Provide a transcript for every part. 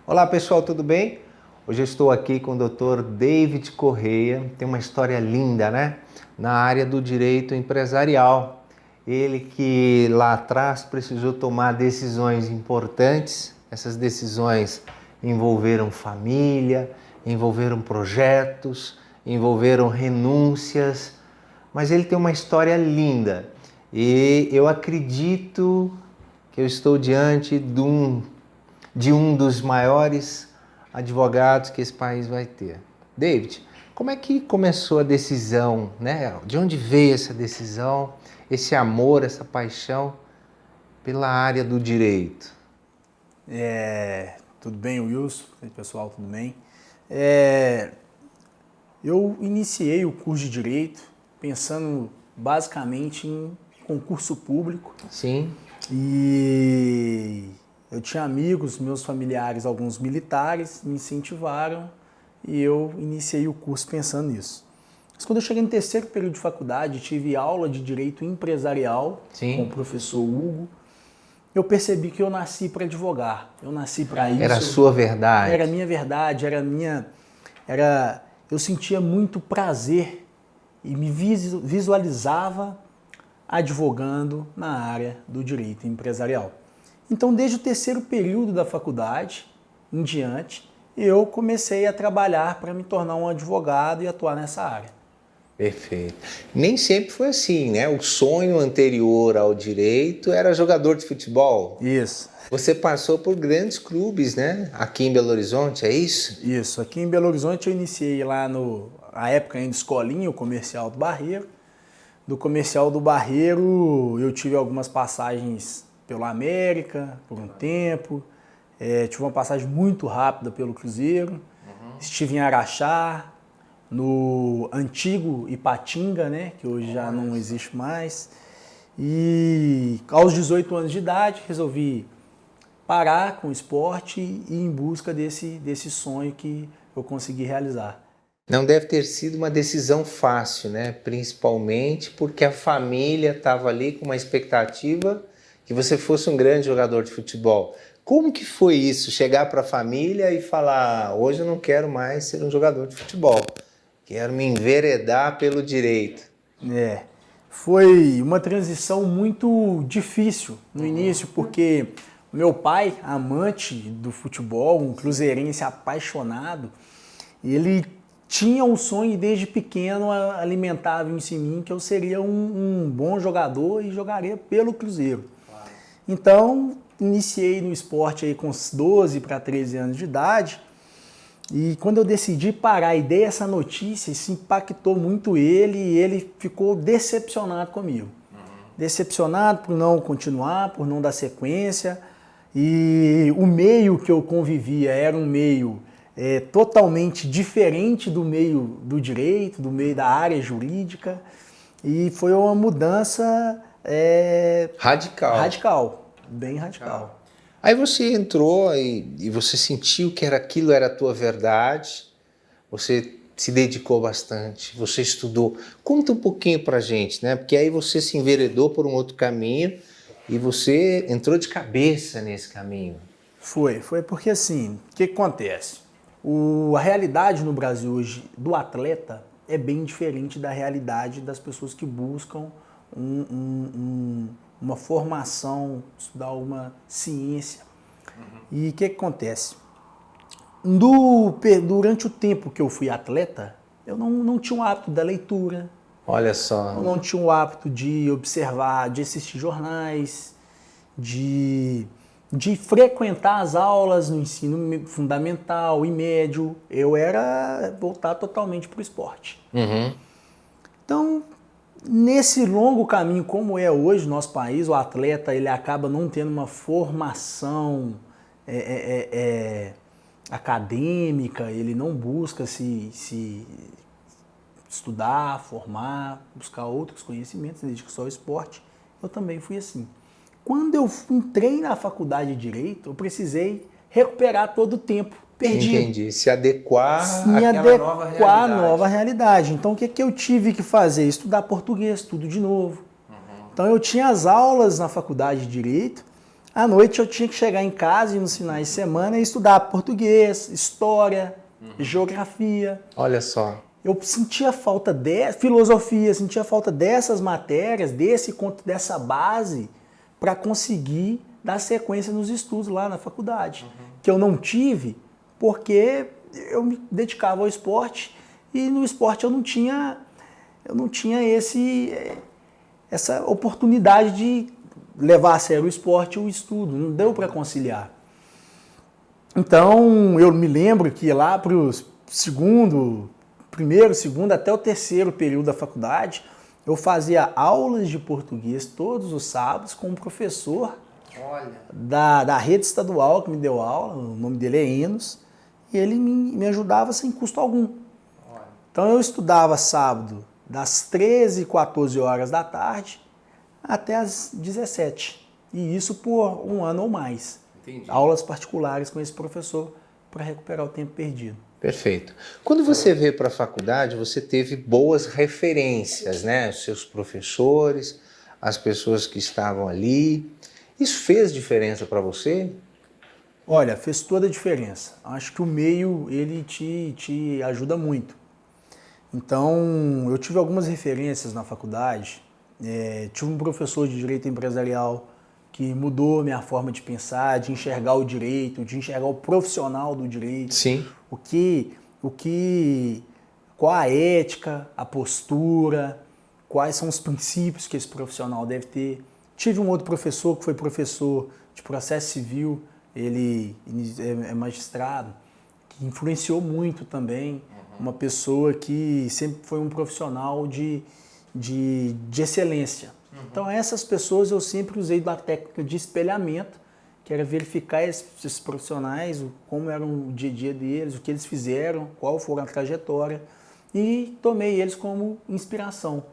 Olá pessoal, tudo bem? Hoje eu estou aqui com o Dr. David Correia, tem uma história linda, né? Na área do direito empresarial. Ele que lá atrás precisou tomar decisões importantes, essas decisões envolveram família, envolveram projetos, envolveram renúncias, mas ele tem uma história linda e eu acredito que eu estou diante de um dos maiores advogados que esse país vai ter. David, como é que começou a decisão, né? De onde veio essa decisão, esse amor, essa paixão pela área do direito? Tudo bem, Wilson? E aí, pessoal, tudo bem? Eu iniciei o curso de Direito pensando basicamente em concurso público. Sim. E eu tinha amigos, meus familiares, alguns militares, me incentivaram e eu iniciei o curso pensando nisso. Mas quando eu cheguei no terceiro período de faculdade, tive aula de Direito Empresarial com o professor Hugo. Eu percebi que eu nasci para advogar, eu nasci para isso. Era a sua verdade? Era a minha verdade, eu sentia muito prazer e me visualizava advogando na área do direito empresarial. Então, desde o terceiro período da faculdade em diante, eu comecei a trabalhar para me tornar um advogado e atuar nessa área. Perfeito. Nem sempre foi assim, né? O sonho anterior ao direito era jogador de futebol. Isso. Você passou por grandes clubes, né? Aqui em Belo Horizonte, é isso? Isso. Aqui em Belo Horizonte eu iniciei lá a época ainda Escolinha, o Comercial do Barreiro. Do Comercial do Barreiro eu tive algumas passagens pelo América por um tempo. Tive uma passagem muito rápida pelo Cruzeiro. Estive em Araxá, no antigo Ipatinga, né, que hoje já não existe mais. E aos 18 anos de idade resolvi parar com o esporte e ir em busca desse sonho que eu consegui realizar. Não deve ter sido uma decisão fácil, né? Principalmente porque a família estava ali com uma expectativa que você fosse um grande jogador de futebol. Como que foi isso? Chegar para a família e falar: hoje eu não quero mais ser um jogador de futebol, quero me enveredar pelo direito. Foi uma transição muito difícil no início, porque meu pai, amante do futebol, um cruzeirense apaixonado, ele tinha um sonho e desde pequeno alimentava isso em mim que eu seria um bom jogador e jogaria pelo Cruzeiro. Então, iniciei no esporte aí com 12 para 13 anos de idade. E quando eu decidi parar e dei essa notícia, isso impactou muito ele e ele ficou decepcionado comigo. Decepcionado por não continuar, por não dar sequência. E o meio que eu convivia era um meio totalmente diferente do meio do direito, do meio da área jurídica. E foi uma mudança radical, bem radical. Aí você entrou e você sentiu que aquilo era a tua verdade, você se dedicou bastante, você estudou. Conta um pouquinho pra gente, né? Porque aí você se enveredou por um outro caminho e você entrou de cabeça nesse caminho. Foi porque assim, o que acontece? A realidade no Brasil hoje do atleta é bem diferente da realidade das pessoas que buscam uma formação, estudar uma ciência. E o que acontece? Durante o tempo que eu fui atleta, eu não tinha o hábito da leitura. Olha só. Eu não tinha o hábito de observar, de assistir jornais, de frequentar as aulas no ensino fundamental e médio. Eu era voltado totalmente para o esporte. Então, nesse longo caminho como é hoje no nosso país, o atleta ele acaba não tendo uma formação acadêmica, ele não busca se estudar, formar, buscar outros conhecimentos, dedica só ao esporte. Eu também fui assim. Quando eu entrei na faculdade de Direito, eu precisei recuperar todo o tempo perdido. Entendi. Se adequar à nova realidade. Então, o que eu tive que fazer? Estudar português, tudo de novo. Então, eu tinha as aulas na faculdade de Direito, À noite eu tinha que chegar em casa e nos finais de semana e estudar português, história, geografia. Olha só. Eu sentia falta de filosofia, sentia falta dessas matérias, dessa base para conseguir dar sequência nos estudos lá na faculdade, que eu não tive porque eu me dedicava ao esporte e no esporte eu não tinha essa oportunidade de levar a sério o esporte e o estudo, não deu para conciliar. Então eu me lembro que lá para o primeiro, segundo até o terceiro período da faculdade, eu fazia aulas de português todos os sábados com um professor da rede estadual que me deu aula, o nome dele é Enos, e ele me ajudava sem custo algum. Então eu estudava sábado das 13 e 14 horas da tarde até as 17. E isso por um ano ou mais. Entendi. Aulas particulares com esse professor para recuperar o tempo perdido. Perfeito. Quando você veio para a faculdade, você teve boas referências, né? Os seus professores, as pessoas que estavam ali. Isso fez diferença para você? Olha, fez toda a diferença. Acho que o meio, ele te ajuda muito. Então, eu tive algumas referências na faculdade. Tive um professor de Direito Empresarial que mudou minha forma de pensar, de enxergar o direito, de enxergar o profissional do direito. Sim. Qual a ética, a postura, quais são os princípios que esse profissional deve ter. Tive um outro professor que foi professor de processo civil, ele é magistrado, que influenciou muito também, uma pessoa que sempre foi um profissional de excelência. Então essas pessoas eu sempre usei da técnica de espelhamento, que era verificar esses profissionais, como era o dia a dia deles, o que eles fizeram, qual foi a trajetória, e tomei eles como inspiração.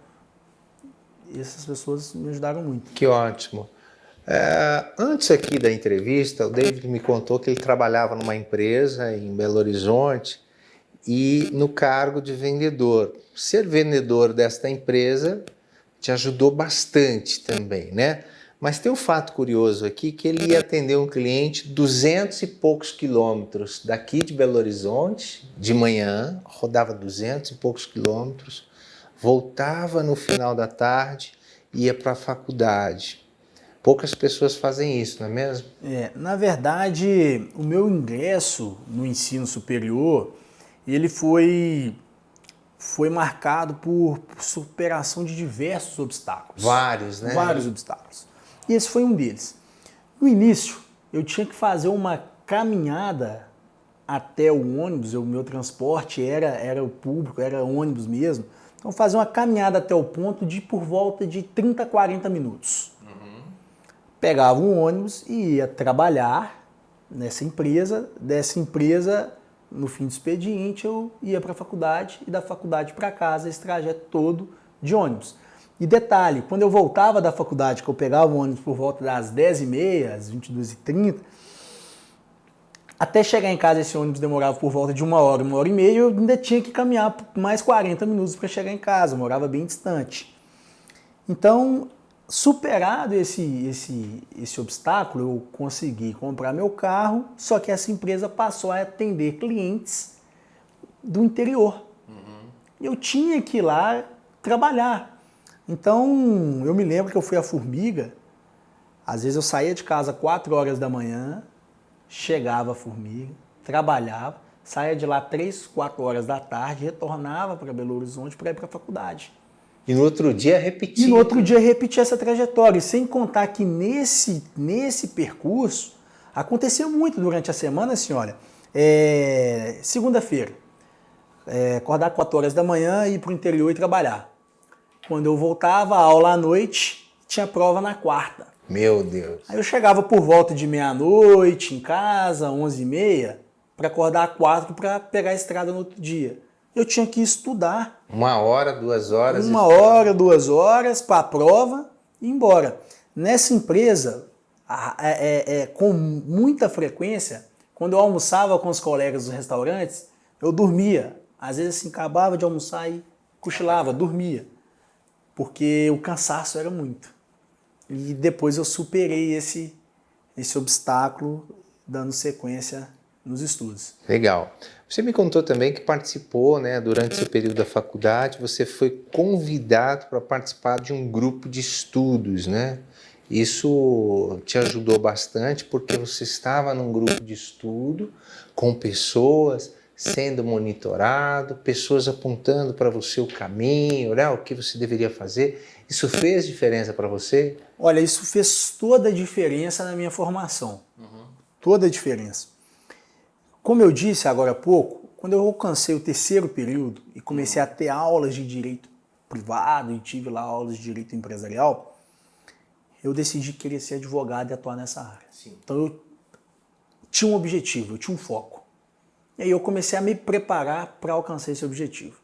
E essas pessoas me ajudaram muito. Que ótimo. Antes aqui da entrevista, o David me contou que ele trabalhava numa empresa em Belo Horizonte e no cargo de vendedor. Ser vendedor desta empresa te ajudou bastante também, né? Mas tem um fato curioso aqui, que ele ia atender um cliente 200 e poucos quilômetros daqui de Belo Horizonte, de manhã, rodava 200 e poucos quilômetros, voltava no final da tarde e ia para a faculdade. Poucas pessoas fazem isso, não é mesmo? Na verdade, o meu ingresso no ensino superior, ele foi marcado por superação de diversos obstáculos. Vários, né? Vários obstáculos. E esse foi um deles. No início, eu tinha que fazer uma caminhada até o ônibus, o meu transporte era o público, era ônibus mesmo. Então, fazer uma caminhada até o ponto de por volta de 30 a 40 minutos. Pegava um ônibus e ia trabalhar nessa empresa. Dessa empresa, no fim do expediente, eu ia para a faculdade e da faculdade para casa, esse trajeto todo de ônibus. E detalhe, quando eu voltava da faculdade, que eu pegava o ônibus por volta das 10h30, às 22h30, até chegar em casa esse ônibus demorava por volta de 1 hora, 1h30, eu ainda tinha que caminhar mais 40 minutos para chegar em casa, eu morava bem distante. Então, superado esse obstáculo, eu consegui comprar meu carro, só que essa empresa passou a atender clientes do interior. E eu tinha que ir lá trabalhar. Então, eu me lembro que eu fui à Formiga, às vezes eu saía de casa 4 horas da manhã, chegava à Formiga, trabalhava, saía de lá 3, 4 horas da tarde, retornava para Belo Horizonte para ir para a faculdade. E no outro dia repetia. E no outro dia repetia essa trajetória. E sem contar que nesse percurso, acontecia muito durante a semana, assim, olha, segunda-feira, acordar 4 horas da manhã e ir para o interior e trabalhar. Quando eu voltava, a aula à noite, tinha prova na quarta. Meu Deus. Aí eu chegava por volta de meia-noite em casa, 11h30, para acordar 4 para pegar a estrada no outro dia. Eu tinha que estudar. 1 hora, 2 horas. 1 hora, 2 horas para a prova e ir embora. Nessa empresa, com muita frequência, quando eu almoçava com os colegas dos restaurantes, eu dormia. Às vezes assim, acabava de almoçar e cochilava, dormia. Porque o cansaço era muito. E depois eu superei esse obstáculo, dando sequência nos estudos. Legal. Você me contou também que participou, né, durante seu período da faculdade, você foi convidado para participar de um grupo de estudos, né? Isso te ajudou bastante porque você estava num grupo de estudo com pessoas sendo monitorado, pessoas apontando para você o caminho, né, o que você deveria fazer. Isso fez diferença para você? Olha, isso fez toda a diferença na minha formação. Toda a diferença. Como eu disse agora há pouco, quando eu alcancei o terceiro período e comecei a ter aulas de direito privado e tive lá aulas de direito empresarial, eu decidi que queria ser advogado e atuar nessa área. Sim. Então eu tinha um objetivo, eu tinha um foco. E aí eu comecei a me preparar para alcançar esse objetivo.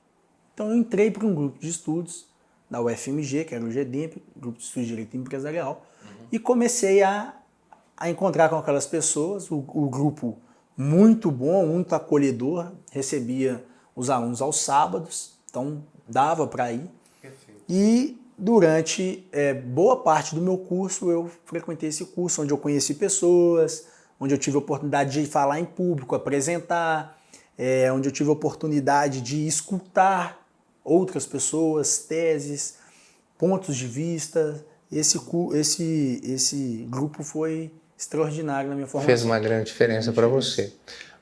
Então eu entrei para um grupo de estudos da UFMG, que era o GDEMP, Grupo de Estudos de Direito Empresarial, e comecei a encontrar com aquelas pessoas, o grupo muito bom, muito acolhedor, recebia os alunos aos sábados, então dava para ir. Perfeito. E durante boa parte do meu curso, eu frequentei esse curso, onde eu conheci pessoas, onde eu tive a oportunidade de falar em público, apresentar, onde eu tive a oportunidade de escutar outras pessoas, teses, pontos de vista. Esse grupo foi extraordinário na minha formação. Fez uma grande diferença para você.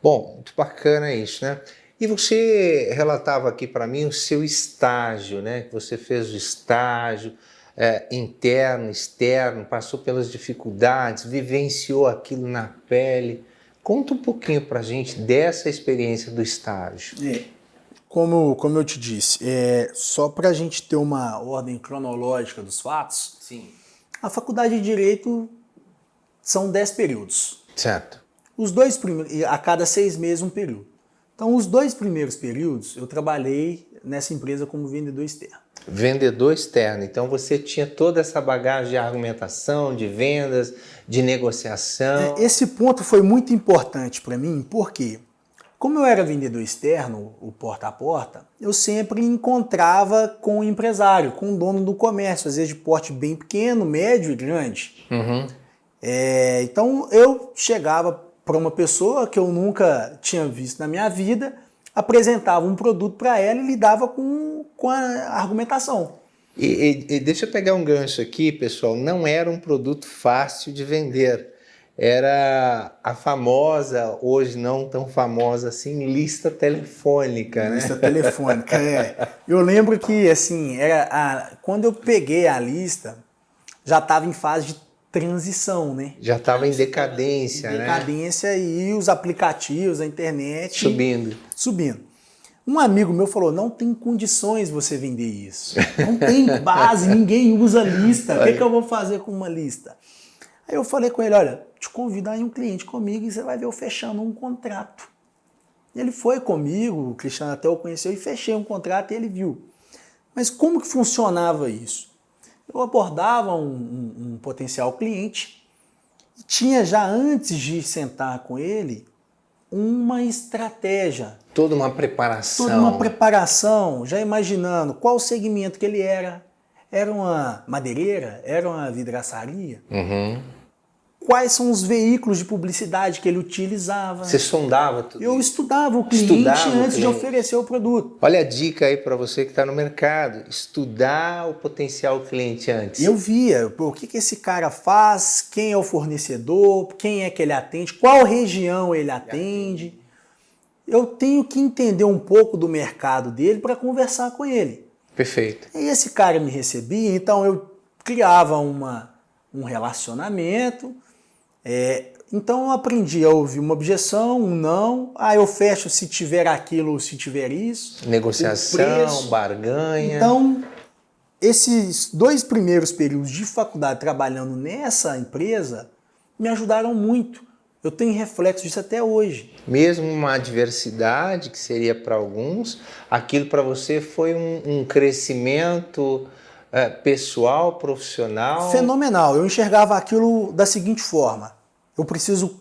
Bom, muito bacana isso, né? E você relatava aqui para mim o seu estágio, né? Que você fez o estágio interno, externo, passou pelas dificuldades, vivenciou aquilo na pele. Conta um pouquinho para a gente dessa experiência do estágio. Como eu te disse, só para a gente ter uma ordem cronológica dos fatos, Sim. A faculdade de Direito são 10 períodos. Certo. Os 2 primeiros, a cada 6 meses um período. Então, os 2 primeiros períodos, eu trabalhei nessa empresa como vendedor externo. Vendedor externo. Então, você tinha toda essa bagagem de argumentação, de vendas, de negociação. Esse ponto foi muito importante para mim, porque como eu era vendedor externo, o porta a porta, eu sempre encontrava com o empresário, com o dono do comércio, às vezes de porte bem pequeno, médio e grande. Uhum. Então eu chegava para uma pessoa que eu nunca tinha visto na minha vida, apresentava um produto para ela e lidava com a argumentação. E deixa eu pegar um gancho aqui, pessoal. Não era um produto fácil de vender. Era a famosa, hoje não tão famosa assim, lista telefônica, né? Lista telefônica, Eu lembro que, assim, quando eu peguei a lista, já estava em fase de transição, né? Já estava em decadência, né? Decadência e os aplicativos, a internet... Subindo. Um amigo meu falou, não tem condições você vender isso. Não tem base, ninguém usa lista. O que eu vou fazer com uma lista? Aí eu falei com ele, olha, te convido aí um cliente comigo e você vai ver eu fechando um contrato. Ele foi comigo, o Cristiano até o conheceu, e fechei um contrato e ele viu. Mas como que funcionava isso? Eu abordava um potencial cliente e tinha já antes de sentar com ele uma estratégia. Toda uma preparação. Toda uma preparação, já imaginando qual segmento que ele era. Era uma madeireira? Era uma vidraçaria? Uhum. Quais são os veículos de publicidade que ele utilizava? Você sondava tudo? Eu estudava o cliente antes de oferecer o produto. Olha a dica aí para você que está no mercado. Estudar o potencial cliente antes. Eu via o que esse cara faz, quem é o fornecedor, quem é que ele atende, qual região ele atende. Eu tenho que entender um pouco do mercado dele para conversar com ele. Perfeito. E esse cara me recebia, então eu criava um relacionamento. Então eu aprendi a ouvir uma objeção, um não. Eu fecho se tiver aquilo, se tiver isso. Negociação, barganha. Então, esses 2 primeiros períodos de faculdade trabalhando nessa empresa me ajudaram muito. Eu tenho reflexo disso até hoje. Mesmo uma adversidade, que seria para alguns, aquilo para você foi um crescimento pessoal, profissional? Fenomenal. Eu enxergava aquilo da seguinte forma. Eu preciso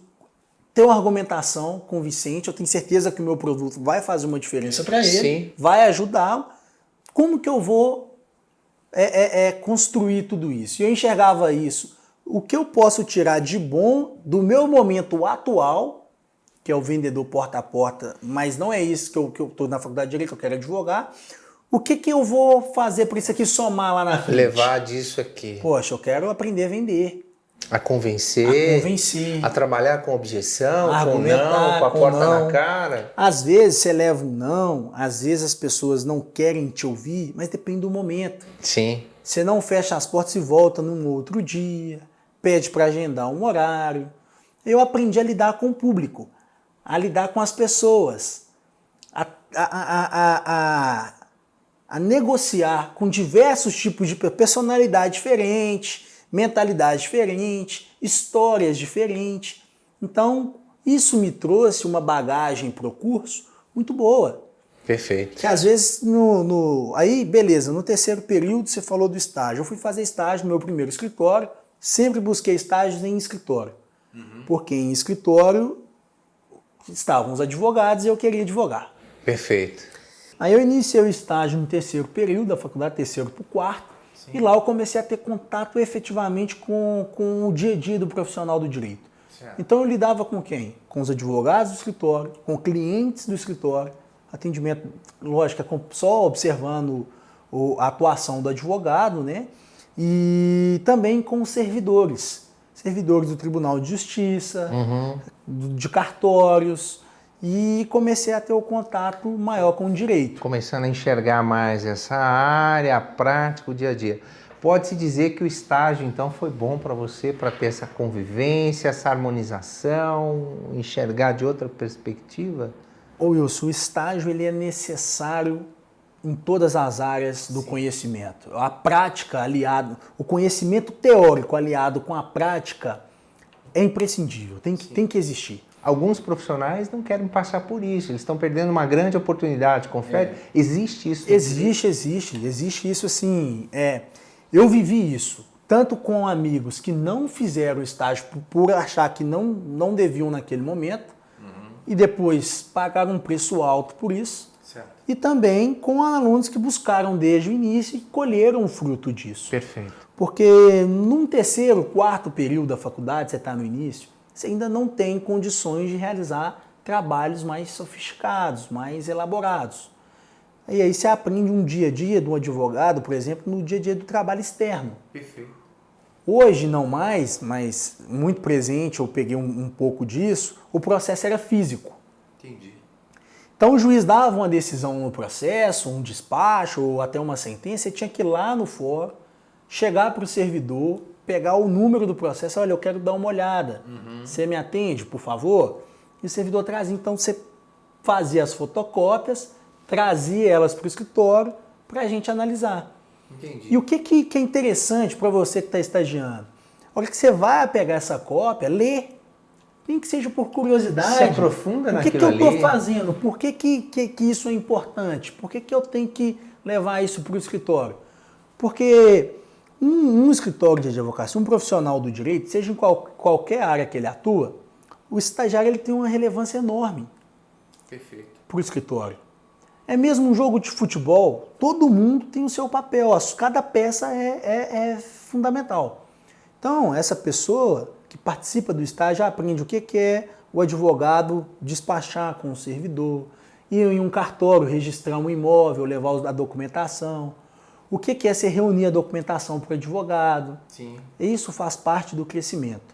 ter uma argumentação convincente, eu tenho certeza que o meu produto vai fazer uma diferença para ele, Sim. vai ajudá-lo. Como que eu vou construir tudo isso? E eu enxergava isso o que eu posso tirar de bom do meu momento atual, que é o vendedor porta a porta, mas não é isso que eu estou na faculdade de Direito, eu quero advogar. O que eu vou fazer para isso aqui somar lá na frente? Levar disso aqui. Poxa, eu quero aprender a vender. A convencer, a trabalhar com objeção, com não, com a porta na cara. Às vezes você leva um não, às vezes as pessoas não querem te ouvir, mas depende do momento. Sim. Você não fecha as portas e volta num outro dia, pede para agendar um horário. Eu aprendi a lidar com o público, a lidar com as pessoas, a negociar com diversos tipos de personalidade diferente, mentalidade diferente, histórias diferentes. Então, isso me trouxe uma bagagem para o curso muito boa. Perfeito. Que às vezes, aí, beleza, no terceiro período você falou do estágio. Eu fui fazer estágio no meu primeiro escritório, sempre busquei estágios em escritório. Porque em escritório estavam os advogados e eu queria advogar. Perfeito. Aí eu iniciei o estágio no terceiro período da faculdade, terceiro para o quarto, e lá eu comecei a ter contato efetivamente com o dia a dia do profissional do direito. Certo. Então eu lidava com quem? Com os advogados do escritório, com clientes do escritório, atendimento, lógico, só observando a atuação do advogado, né? E também com os servidores do Tribunal de Justiça, de cartórios, e comecei a ter o contato maior com o direito. Começando a enxergar mais essa área, a prática, o dia a dia. Pode-se dizer que o estágio, então, foi bom para você, para ter essa convivência, essa harmonização, enxergar de outra perspectiva? Wilson, o estágio ele é necessário em todas as áreas do conhecimento. A prática o conhecimento teórico aliado com a prática é imprescindível, tem que existir. Alguns profissionais não querem passar por isso, eles estão perdendo uma grande oportunidade, confere? Existe isso? Existe isso assim. Eu vivi isso, tanto com amigos que não fizeram estágio por achar que não deviam naquele momento, e depois pagaram um preço alto por isso, certo. E também com alunos que buscaram desde o início e colheram o fruto disso. Perfeito. Porque num terceiro, quarto período da faculdade, você está no início, você ainda não tem condições de realizar trabalhos mais sofisticados, mais elaborados. E aí você aprende um dia a dia do advogado, por exemplo, no dia a dia do trabalho externo. Perfeito. Hoje não mais, mas muito presente, eu peguei um pouco disso, o processo era físico. Entendi. Então o juiz dava uma decisão no processo, um despacho ou até uma sentença, e tinha que ir lá no fórum, chegar para o servidor, pegar o número do processo, olha, eu quero dar uma olhada, você me atende, por favor? E o servidor trazia, então você fazia as fotocópias, trazia elas para o escritório para a gente analisar. Entendi. E o que é interessante para você que está estagiando? A hora que você vai pegar essa cópia, lê, nem que seja por curiosidade. Se aprofunda naquilo ali. O que eu estou fazendo? Por que isso é importante? Por que eu tenho que levar isso para o escritório? Porque um escritório de advocacia, um profissional do direito, seja em qualquer área que ele atua, o estagiário ele tem uma relevância enorme. Perfeito. Para o escritório. É mesmo um jogo de futebol, todo mundo tem o seu papel, cada peça é fundamental. Então, essa pessoa que participa do estágio aprende o que é o advogado despachar com o servidor, ir em um cartório, registrar um imóvel, levar a documentação, o que é você reunir a documentação para o advogado. Sim. Isso faz parte do crescimento.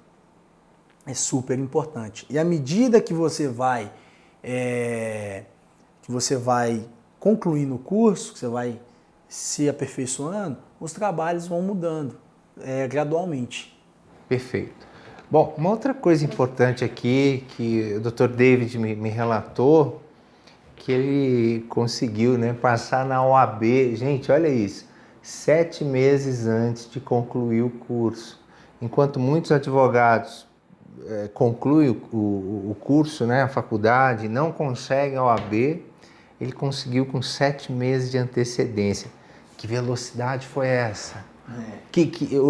É super importante. E à medida que você vai concluindo o curso, que você vai se aperfeiçoando, os trabalhos vão mudando gradualmente. Perfeito. Bom, uma outra coisa importante aqui que o Dr. David me relatou, que ele conseguiu, né, passar na OAB. Gente, olha isso, 7 meses antes de concluir o curso. Enquanto muitos advogados concluem o curso, né, a faculdade, não conseguem a OAB, ele conseguiu com 7 meses de antecedência. Que velocidade foi essa?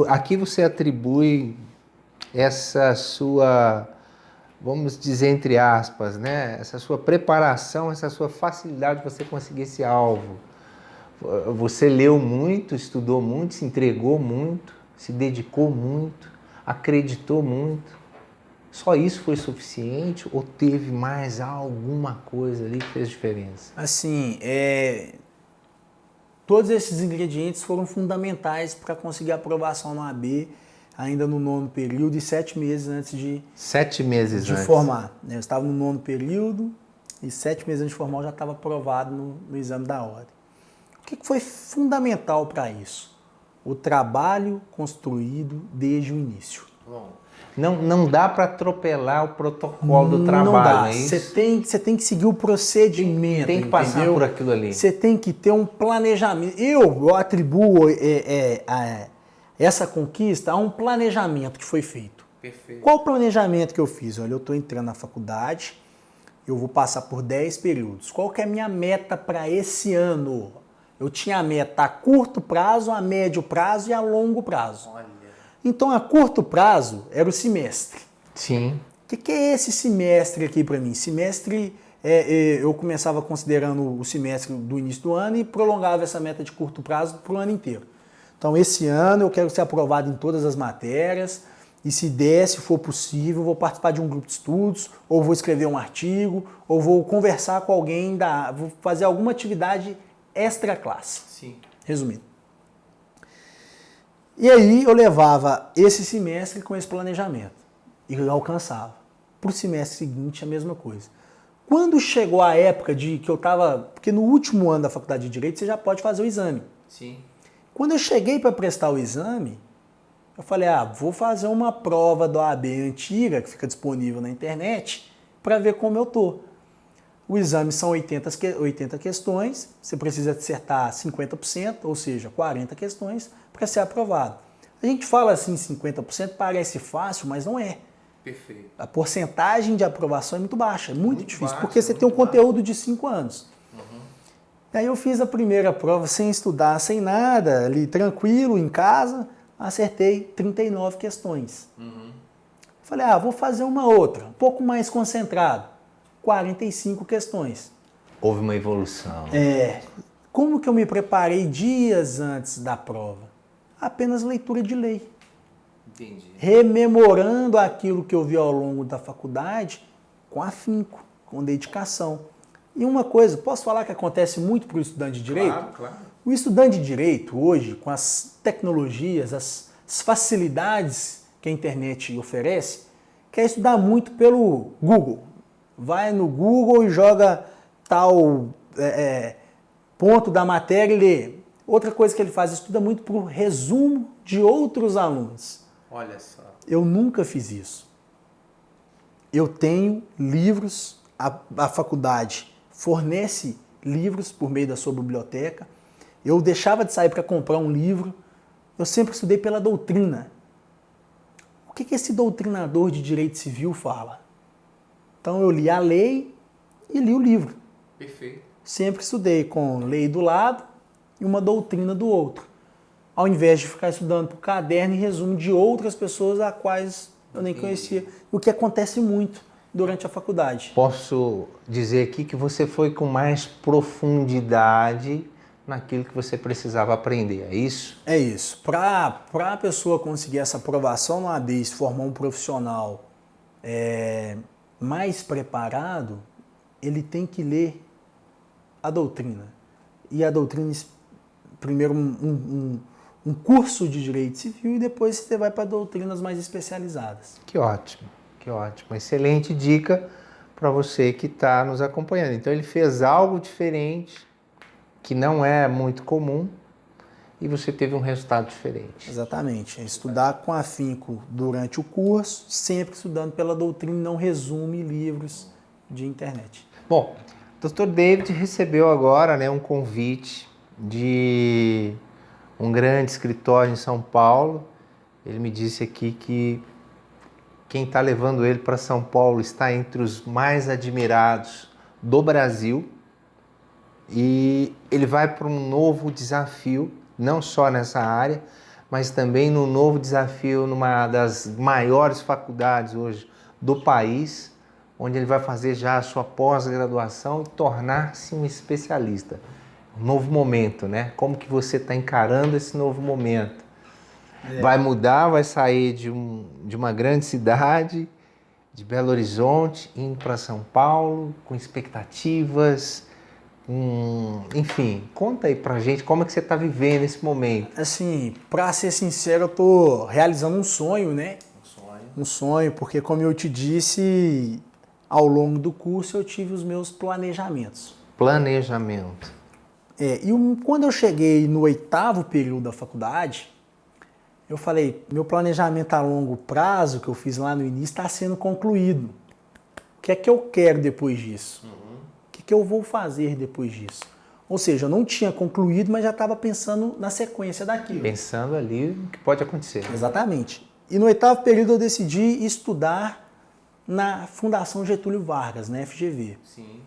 Aqui você atribui essa sua, vamos dizer entre aspas, né, essa sua preparação, essa sua facilidade de você conseguir esse alvo. Você leu muito, estudou muito, se entregou muito, se dedicou muito, acreditou muito. Só isso foi suficiente ou teve mais alguma coisa ali que fez diferença? Assim, todos esses ingredientes foram fundamentais para conseguir a aprovação no AB, ainda no 9º período e 7 meses antes de 7 meses de antes. formar. Eu estava no 9º período e 7 meses antes de formar eu já estava aprovado no exame da ordem. O que foi fundamental para isso? O trabalho construído desde o início. Não dá para atropelar o protocolo do trabalho, não dá. não é isso? Você tem que seguir o procedimento. Tem que passar entendeu? por aquilo ali. Você tem que ter um planejamento. Eu atribuo essa conquista a um planejamento que foi feito. Perfeito. Qual o planejamento que eu fiz? Olha, eu estou entrando na faculdade, eu vou passar por 10 períodos. Qual que é a minha meta para esse ano? Eu tinha a meta a curto prazo, a médio prazo e a longo prazo. Olha. Então, a curto prazo era o semestre. Sim. O que é esse semestre aqui para mim? Semestre, eu começava considerando o semestre do início do ano e prolongava essa meta de curto prazo para o ano inteiro. Então, esse ano eu quero ser aprovado em todas as matérias e se der, se for possível, vou participar de um grupo de estudos, ou vou escrever um artigo, ou vou conversar com alguém, vou fazer alguma atividade extra classe. Sim. Resumindo. E aí eu levava esse semestre com esse planejamento e eu alcançava. Para o semestre seguinte a mesma coisa. Quando chegou a época de que eu estava... Porque no último ano da faculdade de Direito você já pode fazer o exame. Sim. Quando eu cheguei para prestar o exame, eu falei, vou fazer uma prova do OAB antiga, que fica disponível na internet, para ver como eu tô. O exame são 80 questões, você precisa acertar 50%, ou seja, 40 questões, para ser aprovado. A gente fala assim, 50%, parece fácil, mas não é. Perfeito. A porcentagem de aprovação é muito baixa, é muito difícil, baixa, porque você tem um conteúdo de 5 anos. Aí eu fiz a primeira prova sem estudar, sem nada, ali tranquilo, em casa, acertei 39 questões. Falei, vou fazer uma outra, um pouco mais concentrado, 45 questões. Houve uma evolução. Como que eu me preparei dias antes da prova? Apenas leitura de lei. Entendi. Rememorando aquilo que eu vi ao longo da faculdade com afinco, com dedicação. E uma coisa, posso falar que acontece muito para o estudante de Direito? Claro, claro. O estudante de Direito hoje, com as tecnologias, as facilidades que a internet oferece, quer estudar muito pelo Google. Vai no Google e joga tal ponto da matéria e lê. Outra coisa que ele faz, estuda muito por resumo de outros alunos. Olha só. Eu nunca fiz isso. Eu tenho livros, a faculdade fornece livros por meio da sua biblioteca. Eu deixava de sair para comprar um livro. Eu sempre estudei pela doutrina. O que esse doutrinador de direito civil fala? Então eu li a lei e li o livro. Perfeito. Sempre estudei com lei do lado e uma doutrina do outro. Ao invés de ficar estudando por caderno e resumo de outras pessoas a quais eu nem conhecia. O que acontece muito durante a faculdade. Posso dizer aqui que você foi com mais profundidade naquilo que você precisava aprender, é isso? É isso. Para a pessoa conseguir essa aprovação no AB e se formar um profissional mais preparado, ele tem que ler a doutrina. E a doutrina, primeiro um curso de direito civil e depois você vai para doutrinas mais especializadas. Que ótimo, que ótimo. Excelente dica para você que está nos acompanhando. Então ele fez algo diferente, que não é muito comum, e você teve um resultado diferente. Exatamente. Estudar com afinco durante o curso, sempre estudando pela doutrina, não resume livros de internet. Bom, o Dr. David recebeu agora um convite de um grande escritório em São Paulo. Ele me disse aqui que quem está levando ele para São Paulo está entre os mais admirados do Brasil. E ele vai para um novo desafio, não só nessa área, mas também num novo desafio numa das maiores faculdades hoje do país, onde ele vai fazer já a sua pós-graduação e tornar-se um especialista. Um novo momento, né? Como que você está encarando esse novo momento? Vai mudar, vai sair de uma grande cidade, de Belo Horizonte, indo para São Paulo, com expectativas, enfim, conta aí pra gente como é que você está vivendo esse momento. Assim, pra ser sincero, eu tô realizando um sonho, né? Um sonho. Um sonho, porque como eu te disse, ao longo do curso eu tive os meus planejamentos. Planejamento. Quando eu cheguei no 8º período da faculdade, eu falei, meu planejamento a longo prazo, que eu fiz lá no início, está sendo concluído. O que é que eu quero depois disso? O que eu vou fazer depois disso? Ou seja, eu não tinha concluído, mas já estava pensando na sequência daquilo. Pensando ali o que pode acontecer. Exatamente. E no 8º período eu decidi estudar na Fundação Getúlio Vargas, na FGV. Sim.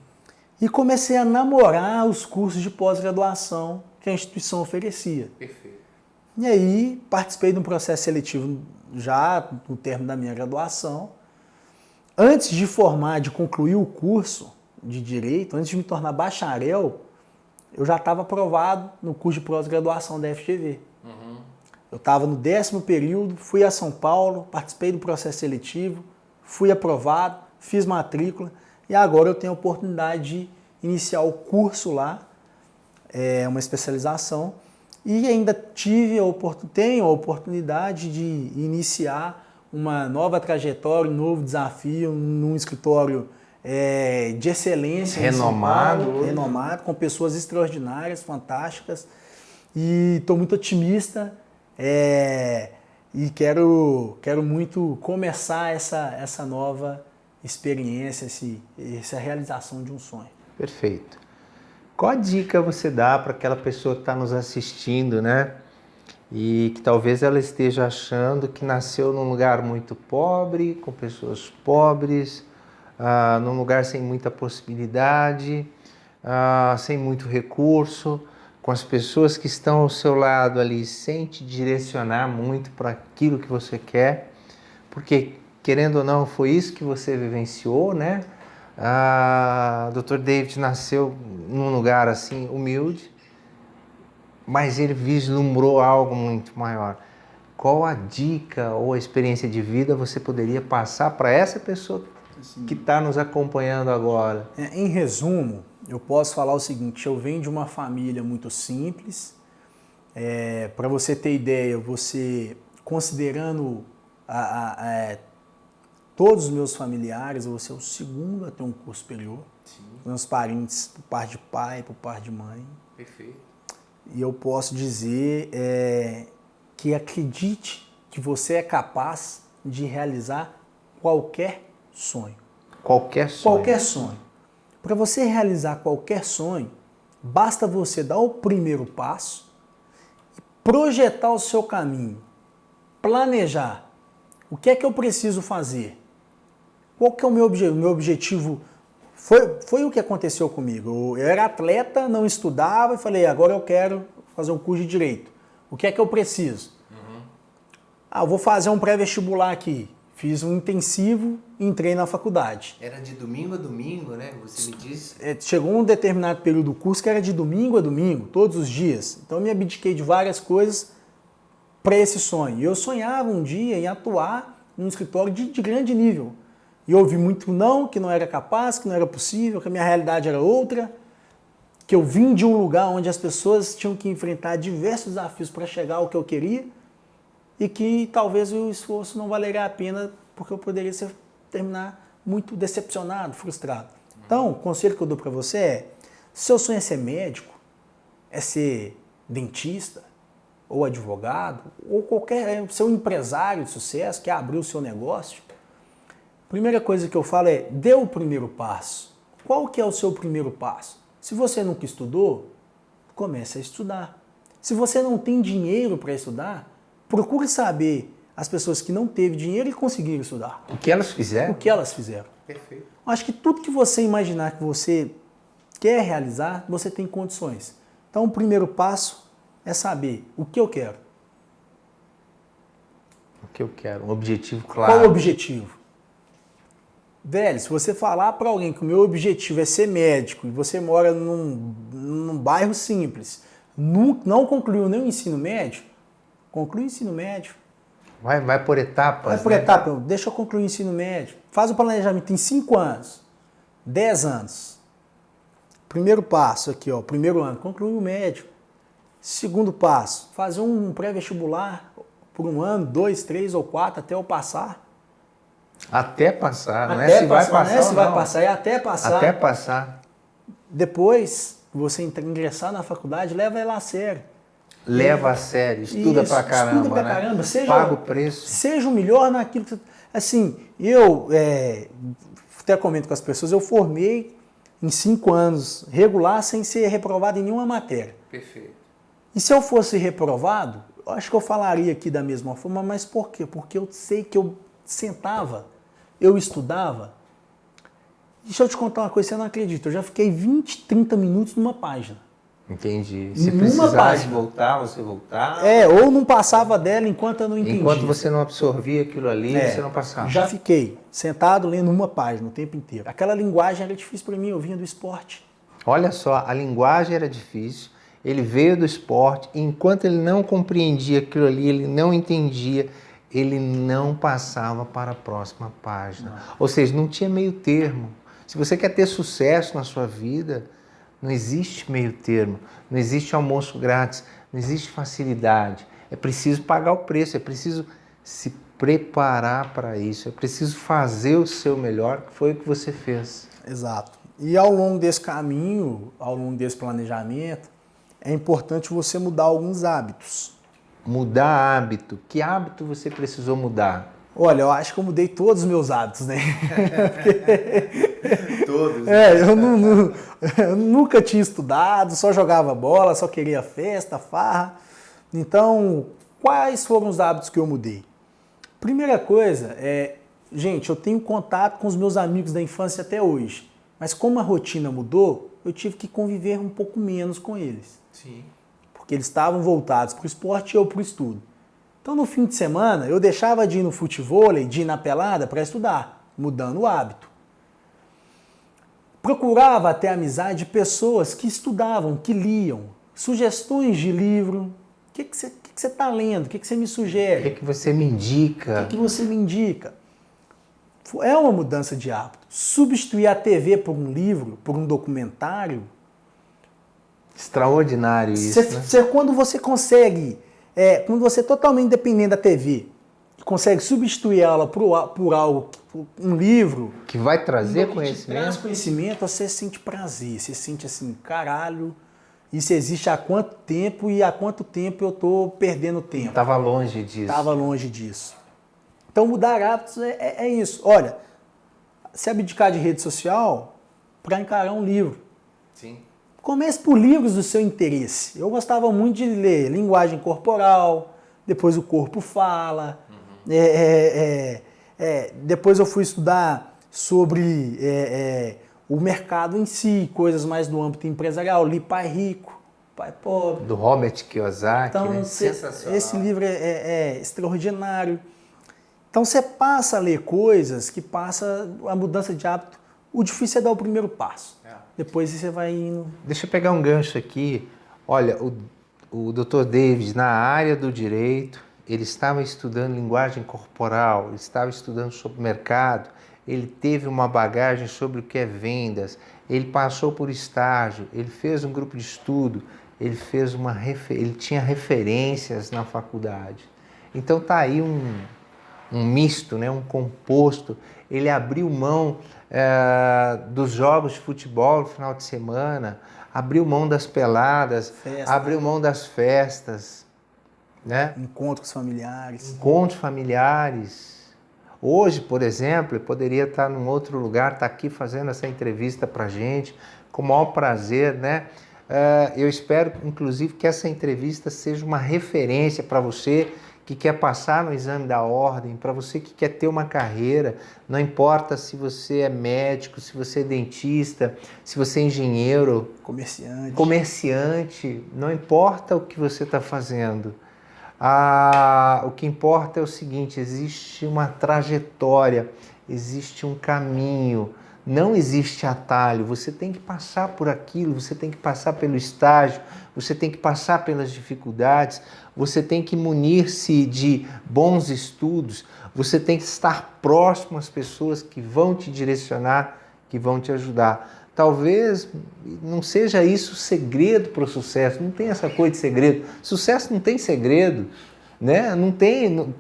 E comecei a namorar os cursos de pós-graduação que a instituição oferecia. Perfeito. E aí participei de um processo seletivo já no termo da minha graduação. Antes de formar, de concluir o curso de Direito, antes de me tornar bacharel, eu já estava aprovado no curso de pós-graduação da FGV. Eu estava no 10º período, fui a São Paulo, participei do processo seletivo, fui aprovado, fiz matrícula e agora eu tenho a oportunidade de iniciar o curso lá, uma especialização, e ainda tenho a oportunidade de iniciar uma nova trajetória, um novo desafio num escritório de excelência renomado, em São Paulo, renomado, com pessoas extraordinárias, fantásticas, e estou muito otimista e quero muito começar essa nova experiência, essa realização de um sonho. Perfeito. Qual a dica você dá para aquela pessoa que está nos assistindo, né? E que talvez ela esteja achando que nasceu num lugar muito pobre, com pessoas pobres, num lugar sem muita possibilidade, sem muito recurso, com as pessoas que estão ao seu lado ali sem te direcionar muito para aquilo que você quer, porque, querendo ou não, foi isso que você vivenciou, né? Dr. David nasceu num lugar assim humilde, mas ele vislumbrou algo muito maior. Qual a dica ou a experiência de vida você poderia passar para essa pessoa que está nos acompanhando agora? Em resumo, eu posso falar o seguinte: eu venho de uma família muito simples. Para você ter ideia, você considerando todos os meus familiares, eu vou ser o segundo a ter um curso superior. Sim. Meus parentes, por parte de pai, por parte de mãe. Perfeito. E eu posso dizer que acredite que você é capaz de realizar qualquer sonho. Qualquer sonho. Qualquer sonho. Para você realizar qualquer sonho, basta você dar o primeiro passo, projetar o seu caminho, planejar. O que é que eu preciso fazer? Qual que é o meu objetivo? Meu objetivo foi o que aconteceu comigo. Eu era atleta, não estudava e falei, agora eu quero fazer um curso de Direito. O que é que eu preciso? Eu vou fazer um pré-vestibular aqui. Fiz um intensivo e entrei na faculdade. Era de domingo a domingo, né? Você me disse. Chegou um determinado período do curso que era de domingo a domingo, todos os dias. Então eu me abdiquei de várias coisas para esse sonho. E eu sonhava um dia em atuar num escritório de grande nível. E eu ouvi muito não, que não era capaz, que não era possível, que a minha realidade era outra, que eu vim de um lugar onde as pessoas tinham que enfrentar diversos desafios para chegar ao que eu queria e que talvez o esforço não valeria a pena porque eu poderia terminar muito decepcionado, frustrado. Então, o conselho que eu dou para você é, se seu sonho é ser médico, é ser dentista, ou advogado, ou ser um empresário de sucesso, quer abrir o seu negócio, a primeira coisa que eu falo é, dê o primeiro passo. Qual que é o seu primeiro passo? Se você nunca estudou, comece a estudar. Se você não tem dinheiro para estudar, procure saber as pessoas que não teve dinheiro e conseguiram estudar. O que elas fizeram? O que elas fizeram. Perfeito. Acho que tudo que você imaginar que você quer realizar, você tem condições. Então, o primeiro passo é saber o que eu quero. O que eu quero, um objetivo claro. Qual o objetivo? Velho, se você falar para alguém que o meu objetivo é ser médico e você mora num bairro simples, não concluiu nem o ensino médio, conclui o ensino médio. Vai por etapas. Vai por etapa, deixa eu concluir o ensino médio. Faz o planejamento em 5 anos, 10 anos. Primeiro passo aqui, ó, primeiro ano, concluir o médio. Segundo passo, fazer um pré-vestibular por 1 ano, 2, 3 ou 4 até eu passar. Até passar, não Até é se vai passar, passar não é se vai não. passar, é até passar. Até passar. Depois, você ingressar na faculdade, leva ela a sério. Leva a sério, estuda Isso, pra caramba, estuda pra né? caramba, Paga o preço. Seja o melhor naquilo que... Assim, eu até comento com as pessoas, eu formei em 5 anos regular sem ser reprovado em nenhuma matéria. Perfeito. E se eu fosse reprovado, eu acho que eu falaria aqui da mesma forma, mas por quê? Porque eu sei que eu sentava, eu estudava. Deixa eu te contar uma coisa, você não acredita, eu já fiquei 20, 30 minutos numa página. Entendi. Se Numa precisasse página. voltar, você voltava. Ou não passava dela enquanto eu não entendia. Enquanto você não absorvia aquilo ali, você não passava. Já fiquei sentado lendo uma página o tempo inteiro. Aquela linguagem era difícil para mim, eu vinha do esporte. Olha só, a linguagem era difícil, ele veio do esporte, e enquanto ele não compreendia aquilo ali, ele não entendia, ele não passava para a próxima página. Não. Ou seja, não tinha meio termo. Se você quer ter sucesso na sua vida, não existe meio termo, não existe almoço grátis, não existe facilidade. É preciso pagar o preço, é preciso se preparar para isso, é preciso fazer o seu melhor, que foi o que você fez. Exato. E ao longo desse caminho, ao longo desse planejamento, é importante você mudar alguns hábitos. Mudar hábito. Que hábito você precisou mudar? Olha, eu acho que eu mudei todos os meus hábitos, né? Todos. Eu nunca tinha estudado, só jogava bola, só queria festa, farra. Então, quais foram os hábitos que eu mudei? Primeira coisa gente, eu tenho contato com os meus amigos da infância até hoje, mas como a rotina mudou, eu tive que conviver um pouco menos com eles. Sim. Porque eles estavam voltados para o esporte e eu para o estudo. Então, no fim de semana, eu deixava de ir no futevôlei, de ir na pelada para estudar, mudando o hábito. Procurava ter amizade de pessoas que estudavam, que liam, sugestões de livro. O que você está lendo? O que você me sugere? O que você me indica? O que você me indica? É uma mudança de hábito. Substituir a TV por um livro, por um documentário. Extraordinário isso, né? Quando você consegue... quando você é totalmente dependente da TV, consegue substituir ela por algo, por um livro... Que vai trazer conhecimento. Traz conhecimento, você sente prazer, você sente assim, caralho, isso existe há quanto tempo e há quanto tempo eu estou perdendo tempo. Estava longe disso. Estava longe disso. Então mudar hábitos é isso. Olha, se abdicar de rede social para encarar um livro. Sim. Comece por livros do seu interesse. Eu gostava muito de ler Linguagem Corporal, depois O Corpo Fala. Depois eu fui estudar sobre o mercado em si, coisas mais do âmbito empresarial. Li Pai Rico, Pai Pobre. Do Robert Kiyosaki, então, né? Sensacional. Esse livro é extraordinário. Então você passa a ler coisas que passa a mudança de hábito. O difícil é dar o primeiro passo. Depois você vai indo... Deixa eu pegar um gancho aqui. Olha, o Dr. David, na área do direito, ele estava estudando linguagem corporal, ele estava estudando sobre mercado, ele teve uma bagagem sobre o que é vendas, ele passou por estágio, ele fez um grupo de estudo, ele tinha referências na faculdade. Então tá aí um misto, né? Um composto. Ele abriu mão dos jogos de futebol no final de semana, abriu mão das peladas, abriu mão das festas, né? Encontros familiares. Encontros familiares. Hoje, por exemplo, eu poderia estar num outro lugar, estar aqui fazendo essa entrevista para gente, com o maior prazer, né? Eu espero, inclusive, que essa entrevista seja uma referência para você que quer passar no exame da ordem, para você que quer ter uma carreira, não importa se você é médico, se você é dentista, se você é engenheiro, comerciante, não importa o que você está fazendo. O que importa é o seguinte, existe uma trajetória, existe um caminho. Não existe atalho, você tem que passar por aquilo, você tem que passar pelo estágio, você tem que passar pelas dificuldades, você tem que munir-se de bons estudos, você tem que estar próximo às pessoas que vão te direcionar, que vão te ajudar. Talvez não seja isso o segredo para o sucesso, não tem essa coisa de segredo. Sucesso não tem segredo, né?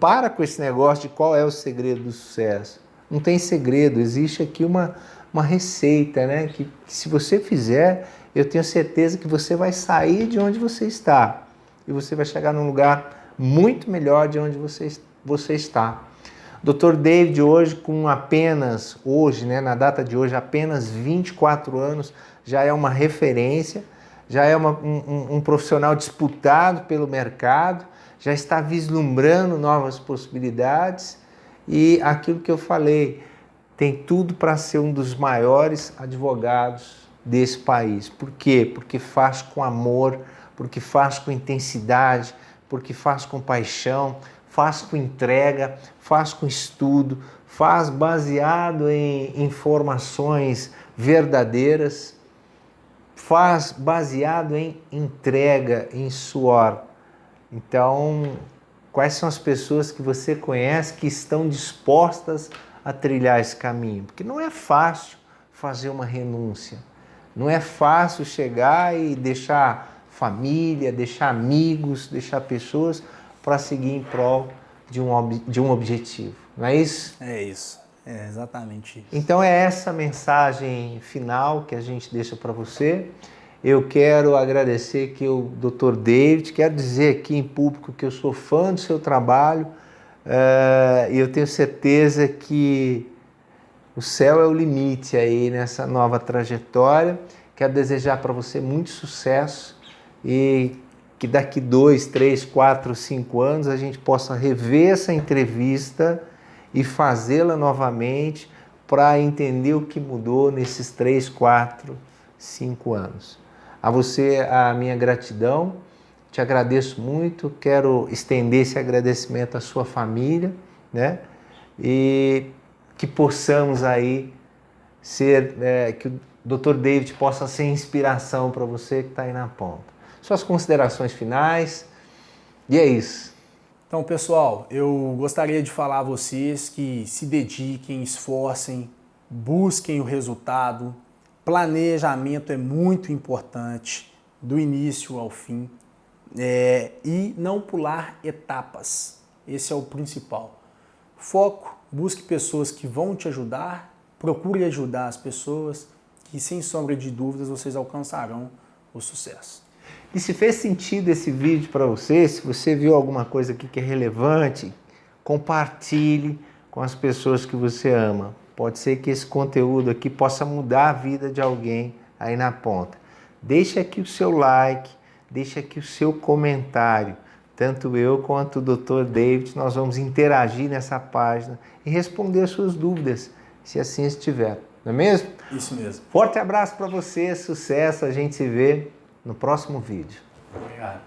Para com esse negócio de qual é o segredo do sucesso. Não tem segredo, existe aqui uma receita, né? Que se você fizer, eu tenho certeza que você vai sair de onde você está e você vai chegar num lugar muito melhor de onde você está. Dr. David hoje, né, na data de hoje, apenas 24 anos, já é uma referência, já é um profissional disputado pelo mercado, já está vislumbrando novas possibilidades e aquilo que eu falei, tem tudo para ser um dos maiores advogados desse país. Por quê? Porque faz com amor, porque faz com intensidade, porque faz com paixão, faz com entrega, faz com estudo, faz baseado em informações verdadeiras, faz baseado em entrega, em suor. Então, quais são as pessoas que você conhece que estão dispostas a trilhar esse caminho? Porque não é fácil fazer uma renúncia, não é fácil chegar e deixar família, deixar amigos, deixar pessoas para seguir em prol de um objetivo, não é isso? É isso, é exatamente isso. Então é essa mensagem final que a gente deixa para você. Eu quero agradecer aqui o Dr. David, quero dizer aqui em público que eu sou fã do seu trabalho e eu tenho certeza que o céu é o limite aí nessa nova trajetória. Quero desejar para você muito sucesso e que daqui 2, 3, 4, 5 anos a gente possa rever essa entrevista e fazê-la novamente para entender o que mudou nesses 3, 4, 5 anos. A você a minha gratidão, te agradeço muito, quero estender esse agradecimento à sua família, né? E que possamos aí que o Dr. David possa ser inspiração para você que está aí na ponta. Suas considerações finais, e é isso. Então, pessoal, eu gostaria de falar a vocês que se dediquem, esforcem, busquem o resultado. Planejamento é muito importante, do início ao fim, e não pular etapas. Esse é o principal. Foco, busque pessoas que vão te ajudar, procure ajudar as pessoas, que sem sombra de dúvidas vocês alcançarão o sucesso. E se fez sentido esse vídeo para você, se você viu alguma coisa aqui que é relevante, compartilhe com as pessoas que você ama. Pode ser que esse conteúdo aqui possa mudar a vida de alguém aí na ponta. Deixe aqui o seu like, deixe aqui o seu comentário. Tanto eu quanto o Dr. David, nós vamos interagir nessa página e responder as suas dúvidas, se assim estiver. Não é mesmo? Isso mesmo. Forte abraço para você, sucesso, a gente se vê no próximo vídeo. Obrigado.